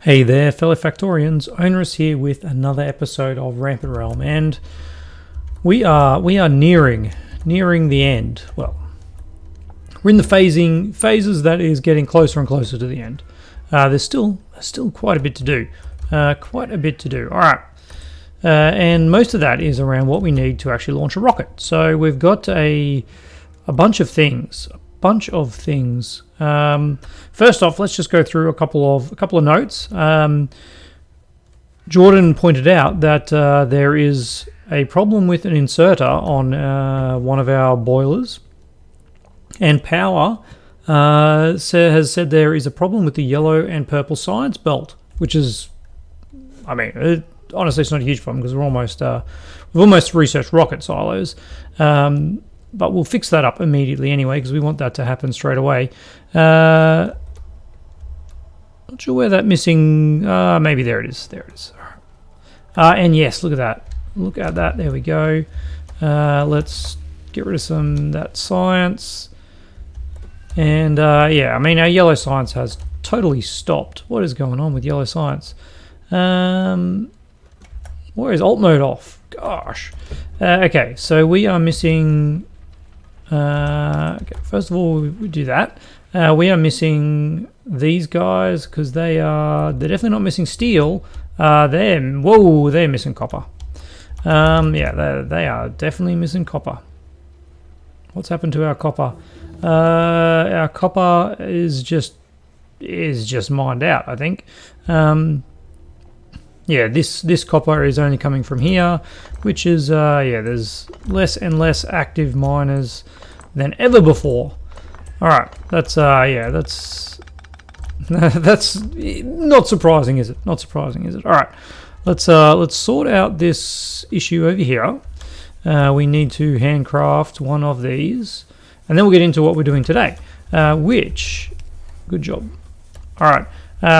Hey there, fellow Factorians. Onerous here with another episode of Rampant Realm, and we are nearing the end. Well, we're in the phases that is getting closer and closer to the end. There's still quite a bit to do. All right, and most of that is around what we need to actually launch a rocket. So we've got a bunch of things. First off, let's just go through a couple of notes. Jordan pointed out that there is a problem with an inserter on one of our boilers, and Power has said there is a problem with the yellow and purple science belt, which is, honestly, it's not a huge problem because we've almost researched rocket silos. But we'll fix that up immediately anyway because we want that to happen straight away. Not sure where that missing... maybe there it is. And yes, look at that. There we go. Let's get rid of that science. And our yellow science has totally stopped. What is going on with yellow science? Where is alt mode off? Gosh. Okay, so we are missing... okay, first of all, we do that. We are missing these guys because they're definitely not missing steel. They're missing copper. They are definitely missing copper. What's happened to our copper? Our copper is just mined out, I think. This copper is only coming from here, which is there's less and less active miners than ever before. All right, that's that's not surprising, is it? Not surprising, is it? All right, let's sort out this issue over here. We need to handcraft one of these, and then we'll get into what we're doing today. Good job. All right,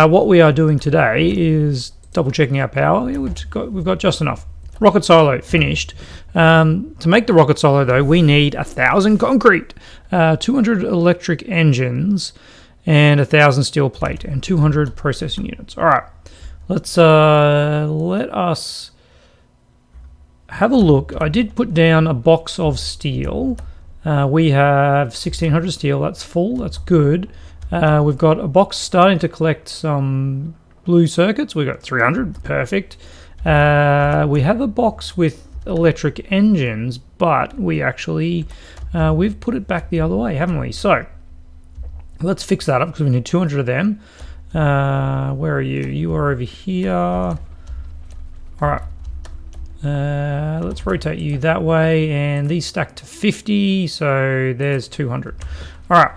what we are doing today is double checking our power. Yeah, we've got just enough. Rocket silo finished. To make the rocket silo though, we need 1,000 concrete, 200 electric engines, and 1,000 steel plate, and 200 processing units. All right, let us have a look. I did put down a box of steel. We have 1,600 steel. That's full. That's good. We've got a box starting to collect some blue circuits. We've got 300. Perfect. We have a box with electric engines, but we actually we've put it back the other way, haven't we? So let's fix that up because we need 200 of them. Where are you? You are over here. All right. Let's rotate you that way, and these stack to 50, so there's 200. All right.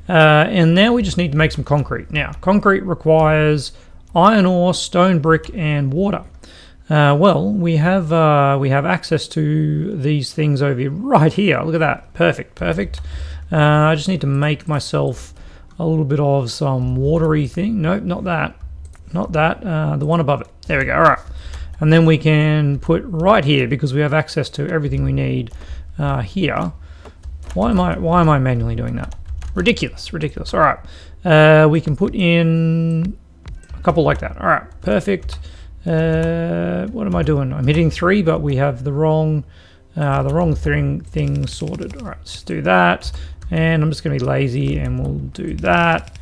And now we just need to make some concrete. Now, concrete requires iron ore, stone brick, and water. We have access to these things over here, right here. Look at that. Perfect. I just need to make myself a little bit of some watery thing. Nope, not that. The one above it. There we go. All right. And then we can put right here because we have access to everything we need here. Why am I manually doing that? Ridiculous. All right. We can put in a couple like that. All right. Perfect. What am I doing? I'm hitting 3, but we have the wrong thing sorted. All right, let's do that. And I'm just going to be lazy, and we'll do that.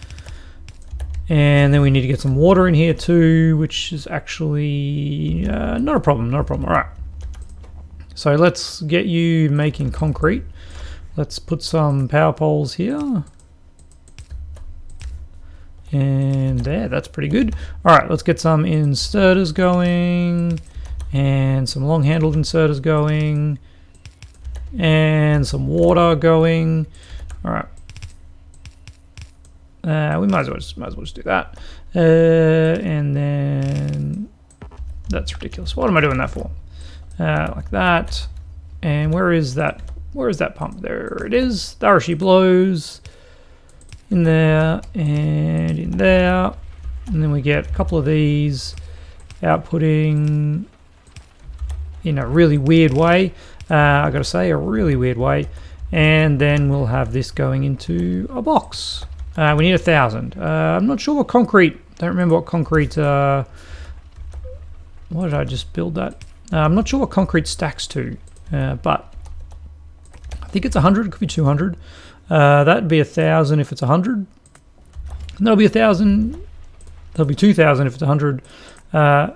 And then we need to get some water in here too, which is actually not a problem. All right. So let's get you making concrete. Let's put some power poles here. And there, that's pretty good. All right, let's get some inserters going, and some long-handled inserters going, and some water going. All right. We might as well just do that. And then that's ridiculous. What am I doing that for? Like that. And where is that? Where is that pump? There it is. There she blows. In there and in there, and then we get a couple of these outputting in a really weird way. I gotta say, a really weird way. And then we'll have this going into a box. We need 1,000. I'm not sure what concrete Don't remember what concrete. Why did I just build that? I'm not sure what concrete stacks to, but I think it's 100. It could be 200. That'd be 1,000 if it's 100. And that'll be 1,000. That'll be 2,000 if it's 100. Yeah,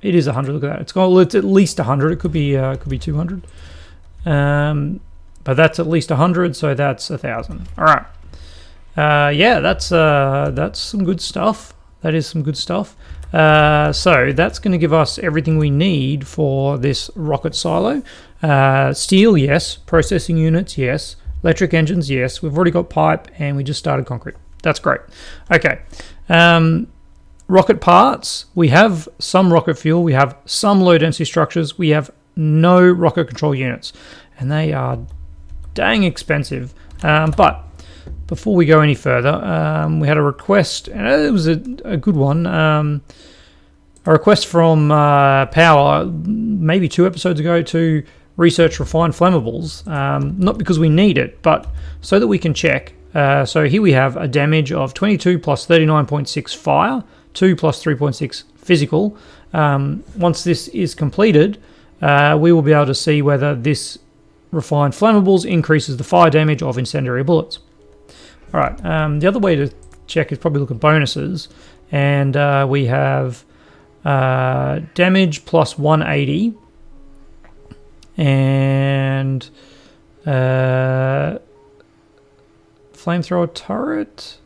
it is 100. Look at that. It's at least 100. It could be 200. But that's at least 100, so that's 1,000. All right. Yeah, that's some good stuff. That is some good stuff. So that's going to give us everything we need for this rocket silo. Steel, yes. Processing units, yes. Electric engines, yes. We've already got pipe, and we just started concrete. That's great. Okay. Rocket parts. We have some rocket fuel. We have some low-density structures. We have no rocket control units, and they are dang expensive. But before we go any further, we had a request, and it was a good one. A request from Power, maybe 2 episodes ago, to research refined flammables. Not because we need it, but so that we can check. So here we have a damage of 22 plus 39.6 fire, 2 plus 3.6 physical. Once this is completed, we will be able to see whether this refined flammables increases the fire damage of incendiary bullets. All right, the other way to check is probably look at bonuses, and we have damage plus 180, and flamethrower turret.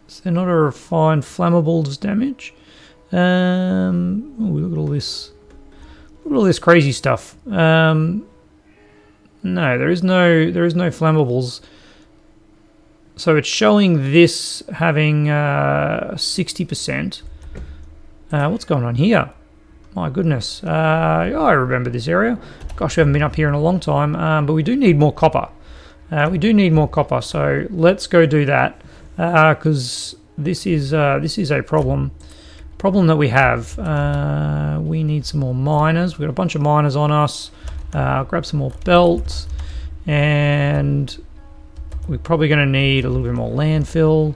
Is there not a refined flammables damage? Look at all this. Look at all this crazy stuff. No, there is no flammables. So it's showing this having 60%. What's going on here? My goodness. I remember this area. Gosh, we haven't been up here in a long time. But we do need more copper. So let's go do that. Because this is a problem that we have. We need some more miners. We've got a bunch of miners on us. I'll grab some more belts, and we're probably going to need a little bit more landfill.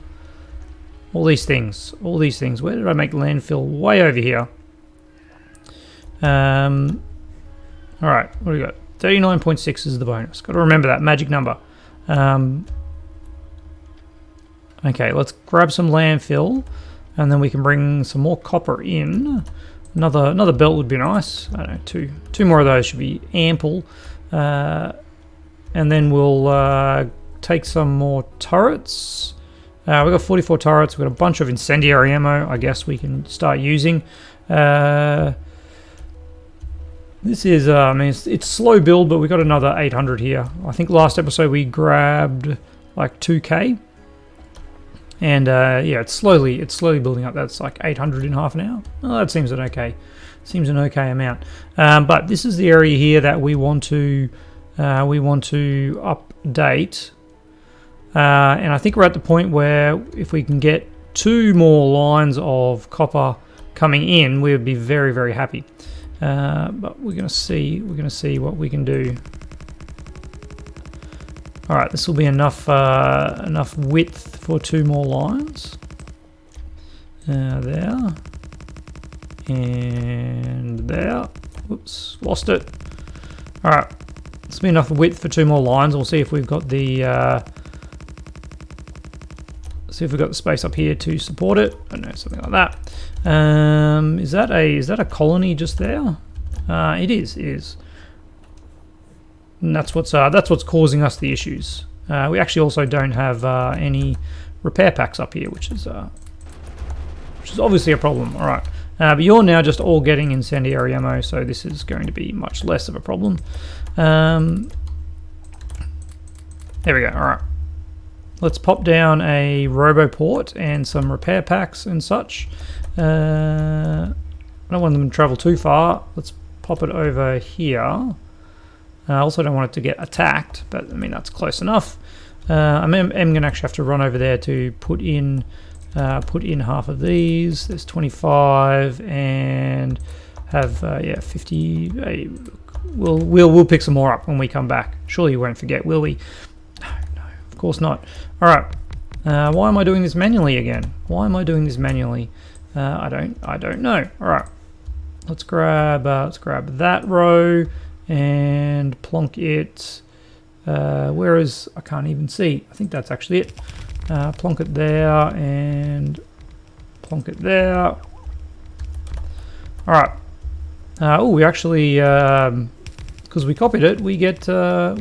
All these things. Where did I make landfill? Way over here. All right, what do we got? 39.6 is the bonus. Got to remember that magic number. Okay, let's grab some landfill, and then we can bring some more copper in. Another belt would be nice. I don't know, two more of those should be ample. And then we'll take some more turrets. We've got 44 turrets. We've got a bunch of incendiary ammo. I guess we can start using. This is, it's slow build, but we got another 800 here. I think last episode we grabbed like 2k. And yeah, it's slowly building up. That's like 800 in half an hour. Well, that seems an okay amount. But this is the area here that we want to update. And I think we're at the point where if we can get 2 more lines of copper coming in, we would be very, very happy. But we're gonna see what we can do. All right, this will be enough width for 2 more lines. There and there. Whoops, lost it. All right, this will be enough width for 2 more lines. We'll see if we've got the space up here to support it. I don't know, something like that. Is that a colony just there? It is. And that's what's causing us the issues. We actually also don't have any repair packs up here, which is obviously a problem. All right, but you're now just all getting incendiary ammo, so this is going to be much less of a problem. There we go. All right, let's pop down a roboport and some repair packs and such. I don't want them to travel too far. Let's pop it over here. I also don't want it to get attacked, but I mean that's close enough. I'm going to actually have to run over there to put in half of these. There's 25 and have 50. We'll pick some more up when we come back. Surely you won't forget, will we? No, of course not. All right, Why am I doing this manually again? Why am I doing this manually? I don't know. All right, let's grab that row and plonk it. Where is? I can't even see. I think that's actually it. Plonk it there and plonk it there. All right. Oh, we actually, because we copied it, we get all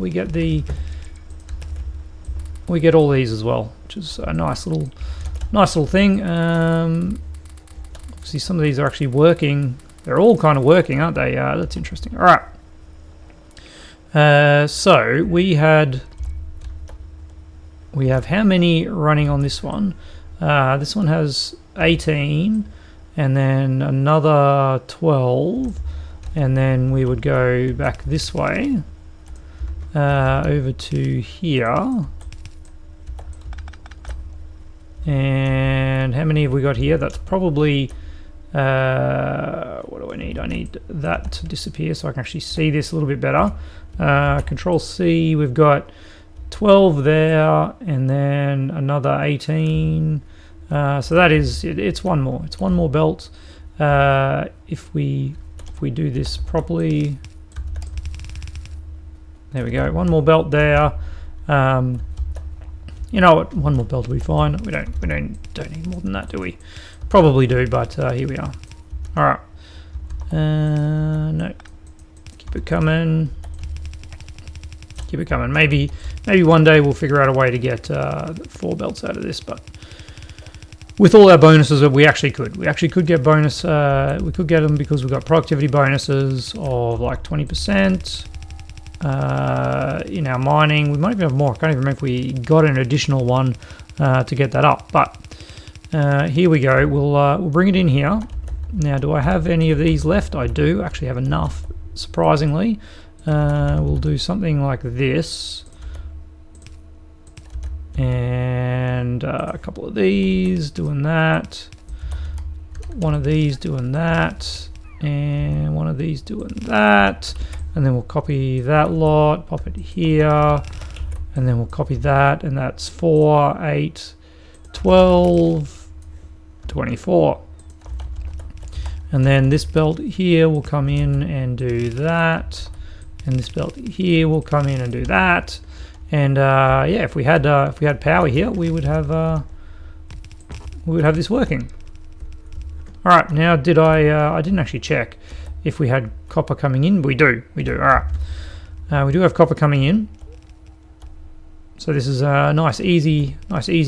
these as well, which is a nice little thing. Obviously, some of these are actually working. They're all kind of working, aren't they? That's interesting. All right. So we have how many running on this one? This one has 18, and then another 12, and then we would go back this way over to here. And how many have we got here? That's probably what do I need? I need that to disappear so I can actually see this a little bit better. Control C, we've got 12 there, and then another 18. So that is it's one more. It's one more belt. If we do this properly, there we go. One more belt there. You know what? One more belt will be fine. We don't need more than that, do we? Probably do, but here we are. All right. No. Keep it coming. Keep it coming. Maybe one day we'll figure out a way to get 4 belts out of this, but with all our bonuses, we actually could get bonus. We could get them because we've got productivity bonuses of like 20%. In our mining, we might even have more. I can't even remember if we got an additional one to get that up, but here we go. We'll bring it in here. Now, do I have any of these left? I do actually have enough, surprisingly. We'll do something like this, and a couple of these doing that, one of these doing that, and one of these doing that. And then we'll copy that lot, pop it here, and then we'll copy that, and that's 4, 8, 12, 24. And then this belt here will come in and do that, and this belt here will come in and do that. And yeah, if we had power here, we would have this working. All right, now I didn't actually check if we had copper coming in. We do. All right. We do have copper coming in. So this is a nice easy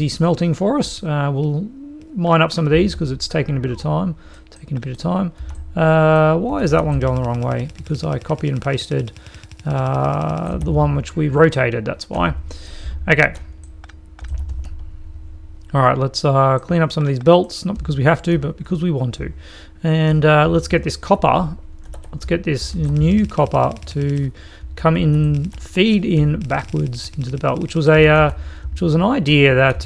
smelting for us. We'll mine up some of these because it's taking a bit of time. Why is that one going the wrong way? Because I copied and pasted the one which we rotated. That's why. Okay. All right, let's clean up some of these belts, not because we have to, but because we want to. And let's get this copper. Let's get this new copper to come in, feed in backwards into the belt, which was an idea that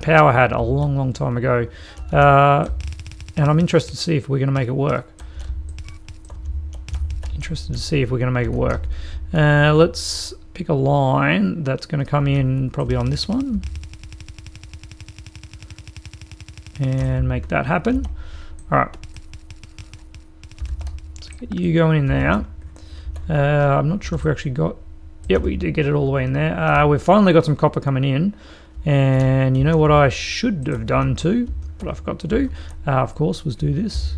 Power had a long time ago, and I'm interested to see if we're going to make it work. Let's pick a line that's going to come in probably on this one and make that happen. All right, let's get you going in there. I'm not sure if we actually got, yep, we did get it all the way in there. We've finally got some copper coming in, and you know what I should have done too, but I forgot to do, of course, was do this.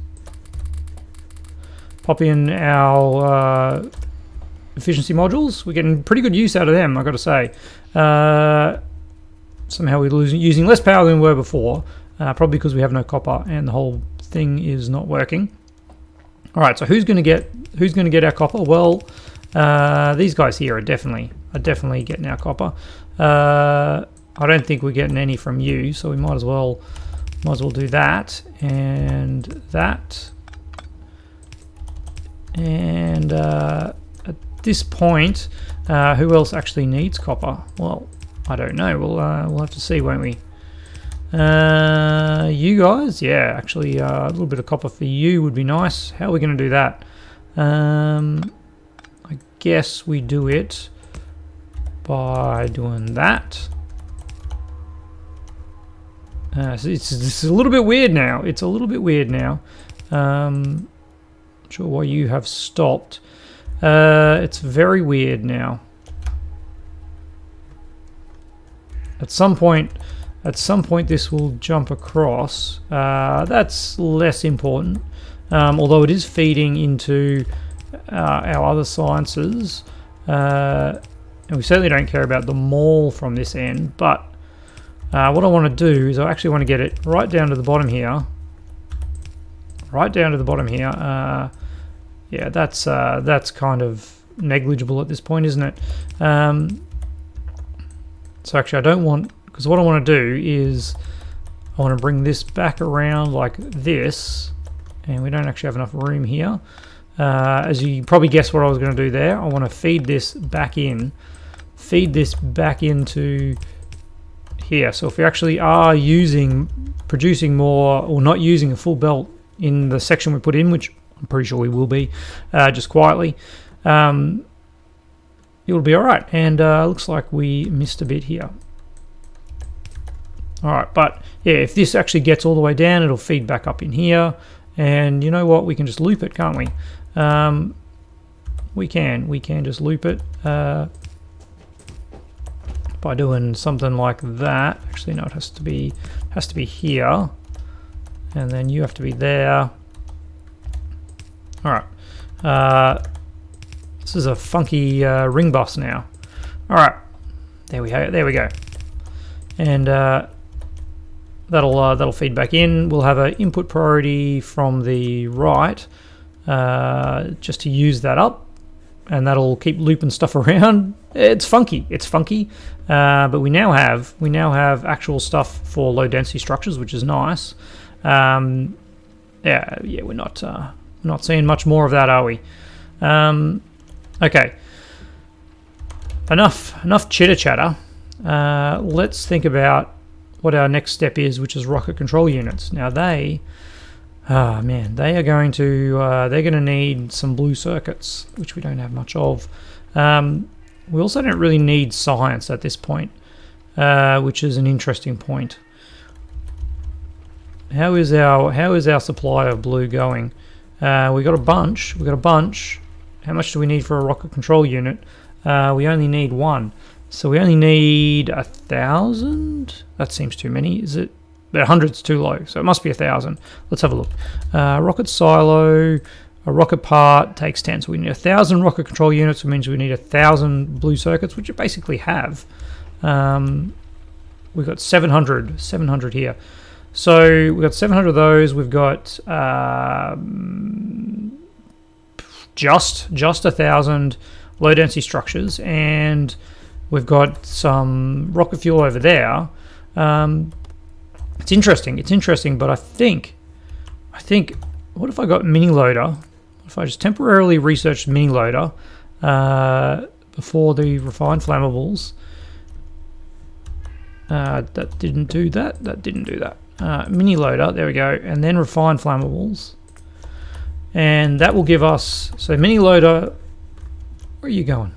Pop in our efficiency modules. We're getting pretty good use out of them, I've got to say. Somehow we're using less power than we were before, probably because we have no copper and the whole thing is not working. All right, so who's going to get our copper? Well, these guys here are definitely getting our copper. I don't think we're getting any from you, so we might as well do that and that. And at this point, who else actually needs copper? Well, I don't know. We'll have to see, won't we? You guys, yeah, actually a little bit of copper for you would be nice. How are we going to do that? I guess we do it by doing that. So it's a little bit weird now. It's a little bit weird now. Not sure why you have stopped. It's very weird now. At some point this will jump across. That's less important. Although it is feeding into our other sciences. And we certainly don't care about the mall from this end, but what I want to do is I actually want to get it right down to the bottom here. Right down to the bottom here. Yeah, that's kind of negligible at this point, isn't it? So actually I don't want, because what I want to do is I want to bring this back around like this, and we don't actually have enough room here. As you probably guessed what I was going to do there, I want to feed this back into here. So if we actually are producing more, or not using a full belt in the section we put in, which I'm pretty sure we will be, just quietly, it'll be all right. And looks like we missed a bit here. All right, but yeah, if this actually gets all the way down, it'll feed back up in here. And you know what? We can just loop it, can't we? We can just loop it by doing something like that. Actually, no, it has to be here, and then you have to be there. All right. This is a funky ring bus now. All right, there we go, and that'll feed back in. We'll have an input priority from the right, just to use that up, and that'll keep looping stuff around. It's funky, but we now have actual stuff for low density structures, which is nice. Yeah, we're not seeing much more of that, are we? Okay, enough chitter chatter. Let's think about what our next step is, which is rocket control units. Now they are going to need some blue circuits, which we don't have much of. We also don't really need science at this point, which is an interesting point. How is our supply of blue going? We got a bunch. How much do we need for a rocket control unit? We only need one. So we only need 1,000. That seems too many. Is it? 100's too low, so it must be 1,000. Let's have a look. Rocket silo, a rocket part takes 10. So we need 1,000 rocket control units, which means we need 1,000 blue circuits, which you basically have. We've got 700 here. So we've got 700 of those. We've got just 1,000 low density structures, and we've got some rocket fuel over there. It's interesting, but I think, what if I got mini loader? What if I just temporarily researched mini loader before the refined flammables? That didn't do that. Mini loader, there we go, and then refined flammables. And that will give us, so mini loader, where are you going?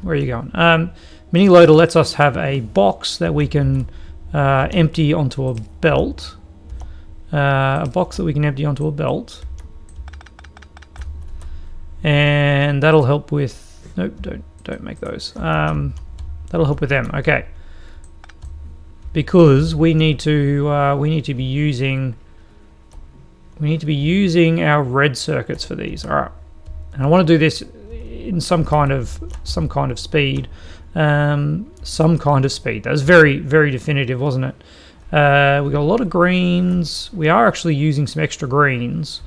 Mini loader lets us have a box that we can empty onto a belt. And that'll help with, nope, don't make those. That'll help with them. Okay, because we need to be using our red circuits for these. All right, and I want to do this in some kind of speed. That's very, very definitive, wasn't it? We got a lot of greens. We are actually using some extra greens.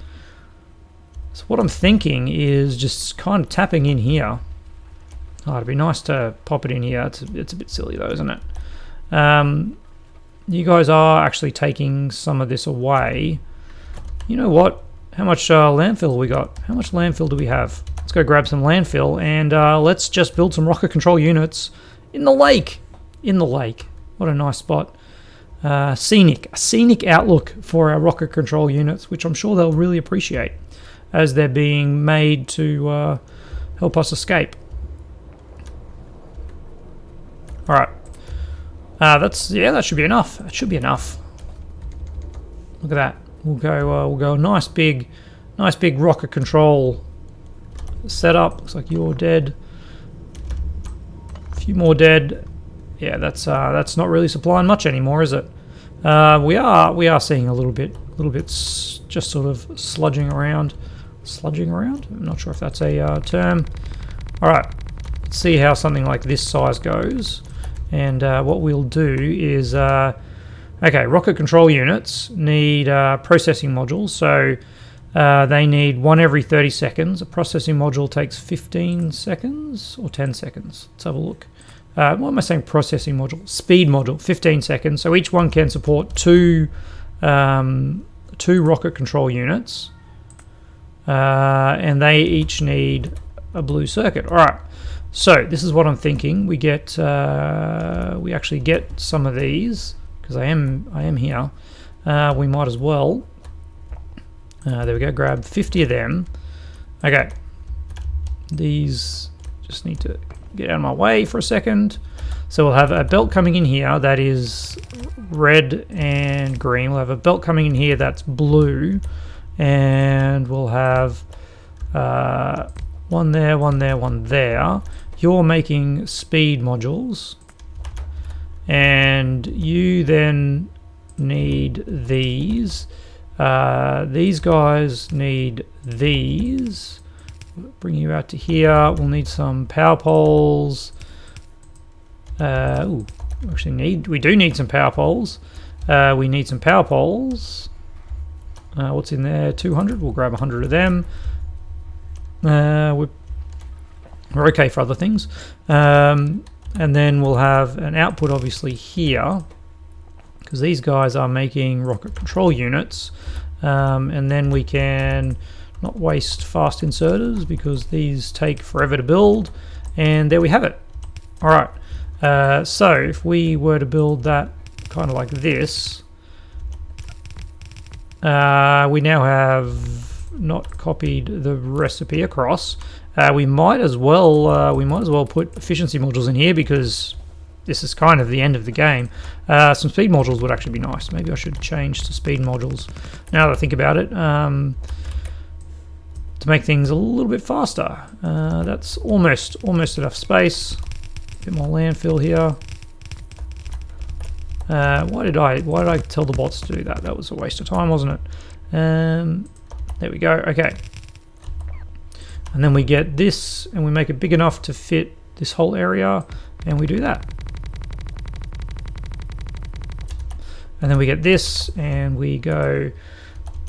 So what I'm thinking is just kind of tapping in here. Oh, it'd be nice to pop it in here. It's a bit silly though, isn't it? You guys are actually taking some of this away. You know what? How much landfill we got? How much landfill do we have? Let's go grab some landfill, and let's just build some rocket control units in the lake. What a nice spot. A scenic outlook for our rocket control units, which I'm sure they'll really appreciate as they're being made to help us escape. All right. That should be enough. That should be enough. Look at that. We'll go a nice big rocket control setup. Looks like you're dead. A few more dead. Yeah, that's not really supplying much anymore, is it? We are seeing a little bit just sort of sludging around. Sludging around? I'm not sure if that's a term. All right. Let's see how something like this size goes. And what we'll do is, okay, rocket control units need processing modules, so they need one every 30 seconds. A processing module takes 15 seconds or 10 seconds. Let's have a look. What am I saying? Processing module, speed module, 15 seconds. So each one can support two rocket control units, and they each need a blue circuit. All right. So this is what I'm thinking. We actually get some of these because I am here. We might as well. There we go. Grab 50 of them. Okay. These just need to get out of my way for a second. So we'll have a belt coming in here that is red and green. We'll have a belt coming in here that's blue, and we'll have one there, one there, one there. You're making speed modules, and you then need these. These guys need these. Bring you out to here. We'll need some power poles. We do need some power poles. We need some power poles. What's in there? 200. We'll grab 100 of them. We're okay for other things. And then we'll have an output obviously here, because these guys are making rocket control units. And then we can not waste fast inserters because these take forever to build. And there we have it. All right. So if we were to build that kind of like this, we now have not copied the recipe across. We might as well put efficiency modules in here because this is kind of the end of the game. Some speed modules would actually be nice. Maybe I should change to speed modules now that I think about it, to make things a little bit faster. That's almost enough space. A bit more landfill here. Why did I tell the bots to do that? That was a waste of time, wasn't it? There we go. Okay. And then we get this, and we make it big enough to fit this whole area, and we do that. And then we get this, and we go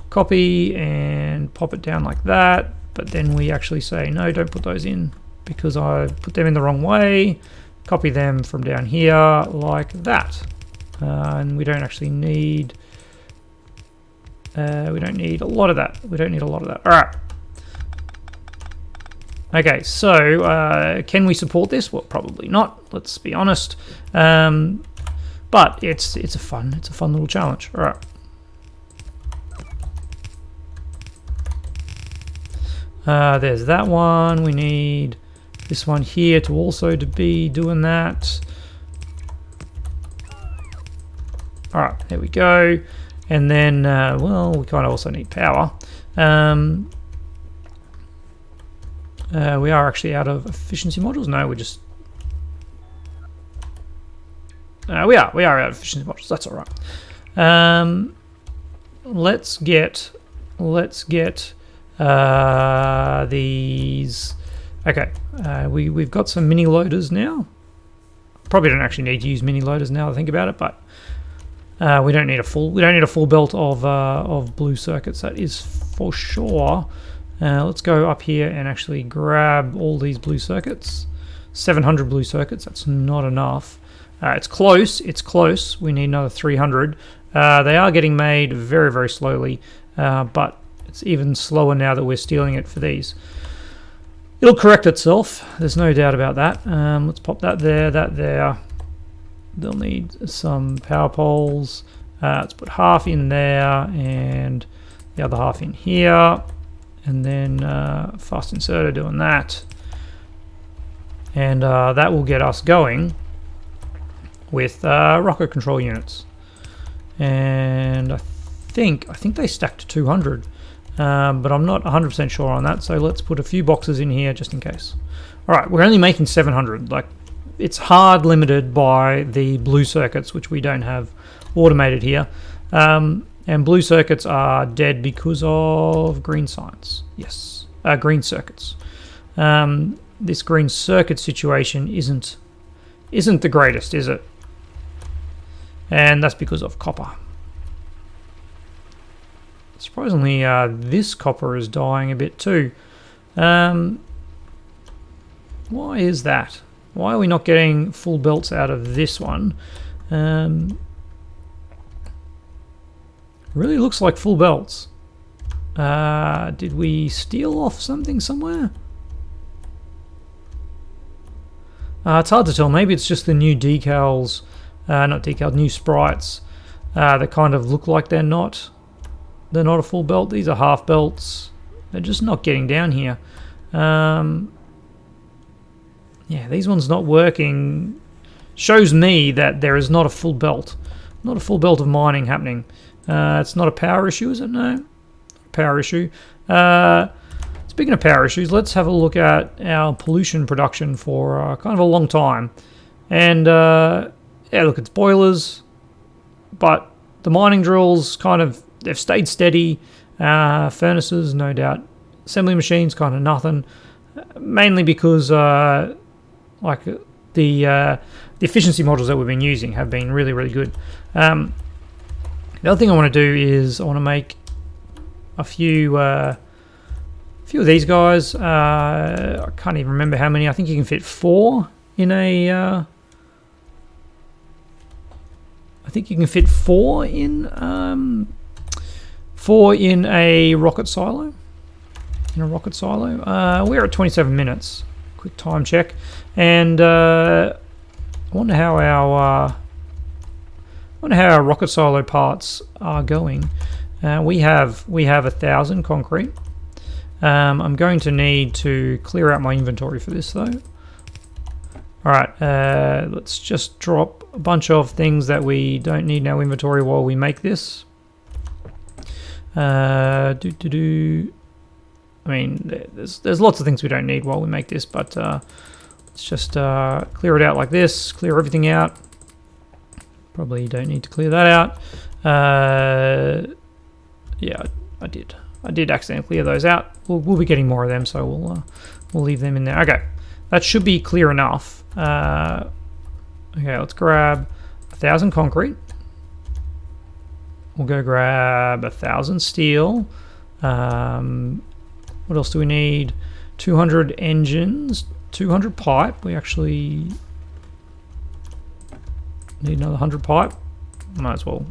copy and pop it down like that. But then we actually say, no, don't put those in because I put them in the wrong way. Copy them from down here like that. And we don't actually need, we don't need a lot of that. All right. Okay, so can we support this? Well, probably not. Let's be honest. But it's a fun little challenge. All right. There's that one. We need this one here to also to be doing that. All right, there we go. And then, well, we kind of also need power. We are actually out of efficiency modules. No, we're just we are out of efficiency modules. That's all right. Let's get these. Okay, we've got some mini loaders now. Probably don't actually need to use mini loaders now that I think about it, but we don't need a full belt of blue circuits. That is for sure. Let's go up here and actually grab all these blue circuits. 700 blue circuits. That's not enough. It's close. We need another 300. They are getting made very, very slowly, but it's even slower now that we're stealing it for these. It'll correct itself. There's no doubt about that. Let's pop that there, that there. They'll need some power poles. Let's put half in there and the other half in here. And then fast inserter doing that. And that will get us going. with rocket control units, and I think they stack to 200, but I'm not 100% sure on that. So let's put a few boxes in here just in case. All right, we're only making 700. Like, it's hard limited by the blue circuits, which we don't have automated here. And blue circuits are dead because of green science. Yes, green circuits. This green circuit situation isn't the greatest, is it? And that's because of copper. Surprisingly, this copper is dying a bit too. Why is that? Why are we not getting full belts out of this one? Really looks like full belts. Did we steal off something somewhere? It's hard to tell. Maybe it's just the new decals, not decals, new sprites that kind of look like they're not a full belt. These are half belts. They're just not getting down here. Yeah, these ones not working shows me that there is not a full belt. Not a full belt of mining happening. It's not a power issue, is it? No. Power issue. Speaking of power issues, let's have a look at our pollution production for kind of a long time. And yeah, look, it's boilers, but the mining drills kind of, they've stayed steady. Furnaces, no doubt. Assembly machines, kind of nothing. Mainly because like the efficiency models that we've been using have been really, really good. The other thing I want to do is I want to make a few of these guys. I can't even remember how many. I think you can fit 4 in a. I think you can fit 4 in 4 in a rocket silo. We're at 27 minutes. Quick time check, and I wonder how our rocket silo parts are going. We have 1,000 concrete. I'm going to need to clear out my inventory for this though. Alright, let's just drop a bunch of things that we don't need in our inventory while we make this. I mean, there's lots of things we don't need while we make this, but let's just clear it out like this, clear everything out. Probably don't need to clear that out. Yeah, I did accidentally clear those out. We'll be getting more of them, so we'll leave them in there. Okay, that should be clear enough. Okay, let's grab 1,000 concrete. We'll go grab 1,000 steel. What else do we need? 200 engines, 200 pipe. We actually need another 100 pipe. Might as well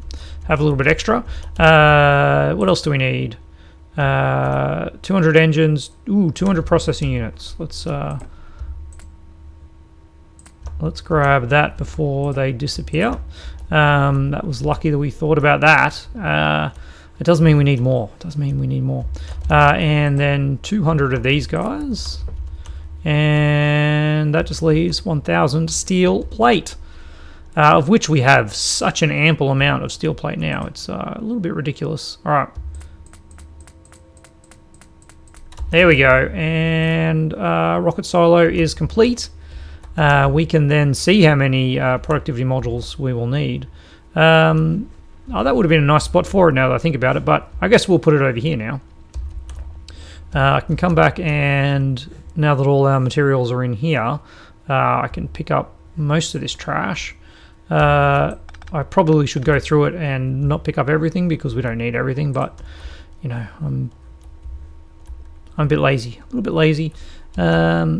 have a little bit extra. What else do we need? 200 engines. Ooh, 200 processing units. Let's grab that before they disappear. That was lucky that we thought about that. It does mean we need more. And then 200 of these guys. And that just leaves 1,000 steel plate. Of which we have such an ample amount of steel plate now. It's a little bit ridiculous. Alright. There we go. And rocket silo is complete. We can then see how many productivity modules we will need. Oh, that would have been a nice spot for it now that I think about it, but I guess we'll put it over here now. I can come back, and now that all our materials are in here, I can pick up most of this trash. I probably should go through it and not pick up everything because we don't need everything, but you know, I'm a bit lazy, a little bit lazy. All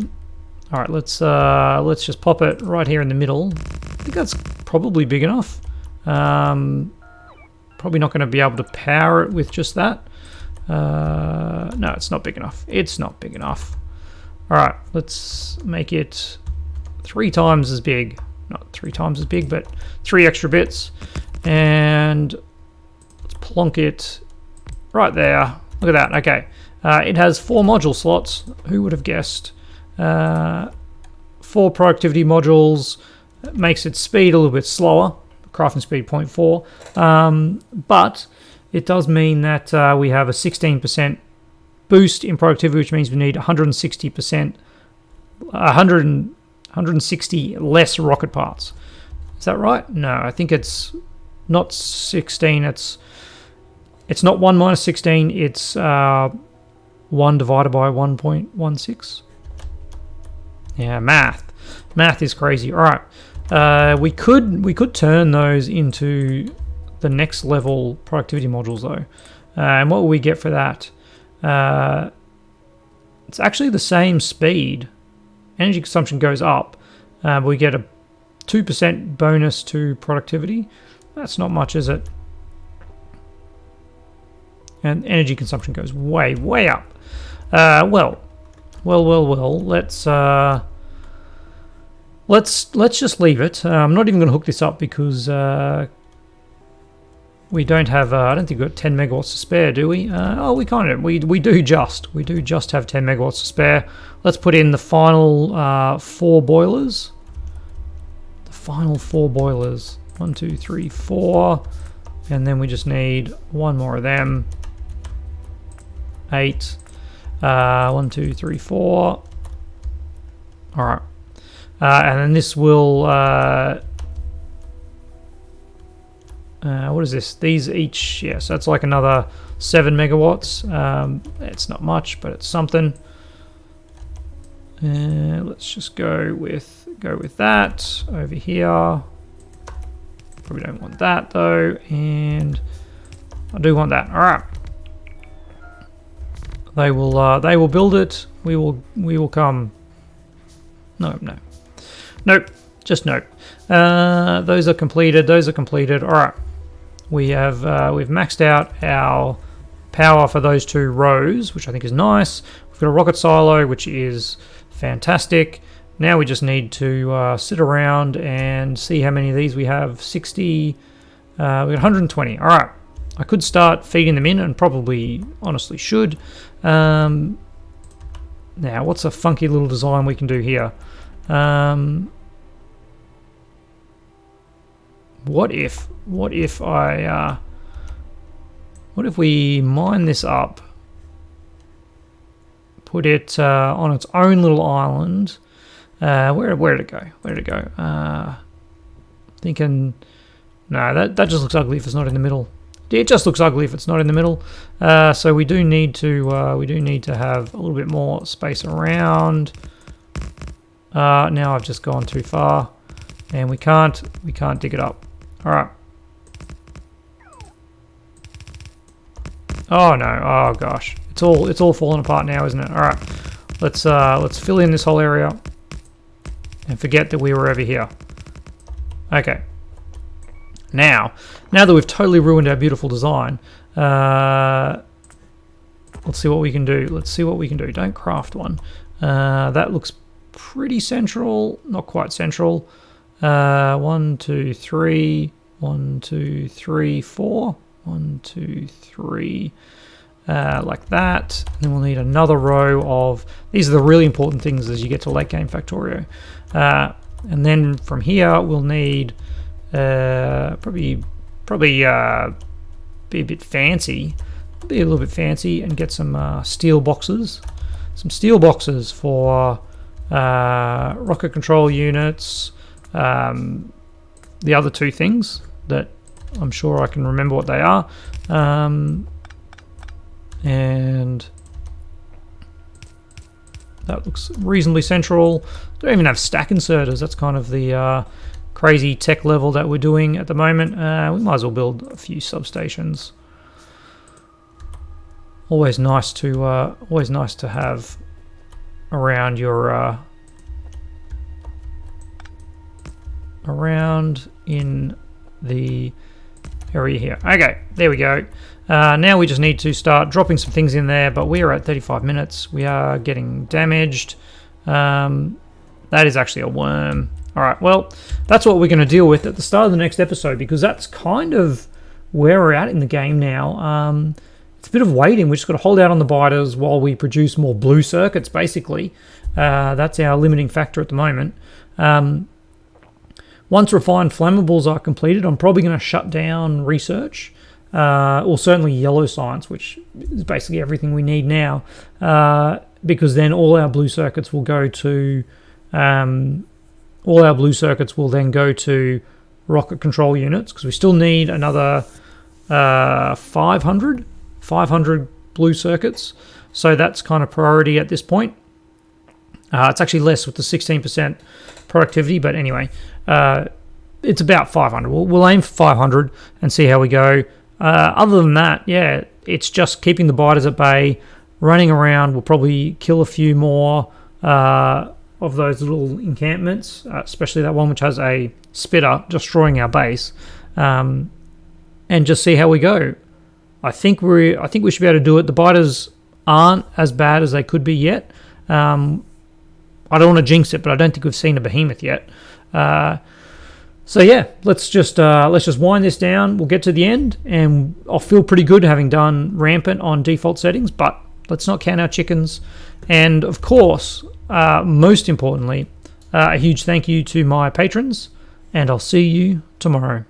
right, let's just pop it right here in the middle. I think that's probably big enough. Probably not going to be able to power it with just that. No, it's not big enough. It's not big enough. All right, let's make it 3 times as big. Not 3 times as big, but 3 extra bits. And let's plonk it right there. Look at that. Okay. It has 4 module slots. Who would have guessed? 4 productivity modules, It makes its speed a little bit slower, crafting speed 0.4, but it does mean that we have a 16% boost in productivity, which means we need 160 less rocket parts. Is that right? No, I think it's not 16. It's not 1 minus 16. It's 1 divided by 1.16. Yeah, math is crazy. All right, we could turn those into the next level productivity modules though, and what will we get for that? It's actually the same speed. Energy consumption goes up, but we get a 2% bonus to productivity. That's not much, is it? And energy consumption goes way up. Well. Let's just leave it. I'm not even going to hook this up because we don't have. I don't think we've got 10 megawatts to spare, do we? Oh, we kind of. We do just have 10 megawatts to spare. Let's put in the final 4 boilers. The final 4 boilers. 1, 2, 3, 4, and then we just need 1 more of them. 8. 1, 2, 3, 4. All right, and then this will. What is this? These each, yes, that's like another 7 megawatts. It's not much, but it's something. Let's just go with that over here. Probably don't want that though, and I do want that. All right. They will build it. We will come. Nope. Just nope. Those are completed. All right. We've maxed out our power for those 2 rows, which I think is nice. We've got a rocket silo, which is fantastic. Now we just need to sit around and see how many of these we have. 60. We got 120. All right. I could start feeding them in, and probably honestly should. Now, what's a funky little design we can do here? What if we mine this up, put it on its own little island? Where did it go? Thinking, no, that just looks ugly if it's not in the middle. It just looks ugly if it's not in the middle. So we do need to have a little bit more space around. Now I've just gone too far, and we can't dig it up. All right. Oh no! Oh gosh! It's all falling apart now, isn't it? All right. Let's fill in this whole area, and forget that we were over here. Okay. Now that we've totally ruined our beautiful design, let's see what we can do. Don't craft one. That looks pretty central. Not quite central. 1, 2, 3. 1, 2, 3, 4. 1, 2, 3. Like that. And then we'll need another row of. These are the really important things as you get to late game Factorio. And then from here we'll need. Probably be a bit fancy, be a little bit fancy, and get some steel boxes, for rocket control units. The other 2 things that I'm sure I can remember what they are, and that looks reasonably central. Don't even have stack inserters. That's kind of the crazy tech level that we're doing at the moment. We might as well build a few substations. Always nice to have around your around in the area here. Okay, there we go. Now we just need to start dropping some things in there, but we are at 35 minutes. We are getting damaged. That is actually a worm. All right, well, that's what we're going to deal with at the start of the next episode, because that's kind of where we're at in the game now. It's a bit of waiting. We just got to hold out on the biters while we produce more blue circuits, basically. That's our limiting factor at the moment. Once refined flammables are completed, I'm probably going to shut down research, or certainly yellow science, which is basically everything we need now, because then all our blue circuits will go to rocket control units, because we still need another 500 blue circuits. So that's kind of priority at this point. It's actually less with the 16% productivity, but anyway, it's about 500. We'll aim for 500 and see how we go. Other than that, yeah, it's just keeping the biters at bay, running around. We'll probably kill a few more of those little encampments, especially that one which has a spitter destroying our base, and just see how we go. I think we should be able to do it. The biters aren't as bad as they could be yet. I don't want to jinx it, but I don't think we've seen a behemoth yet. So yeah, let's just wind this down. We'll get to the end, and I'll feel pretty good having done Rampant on default settings, but let's not count our chickens. And of course, most importantly, a huge thank you to my patrons, and I'll see you tomorrow.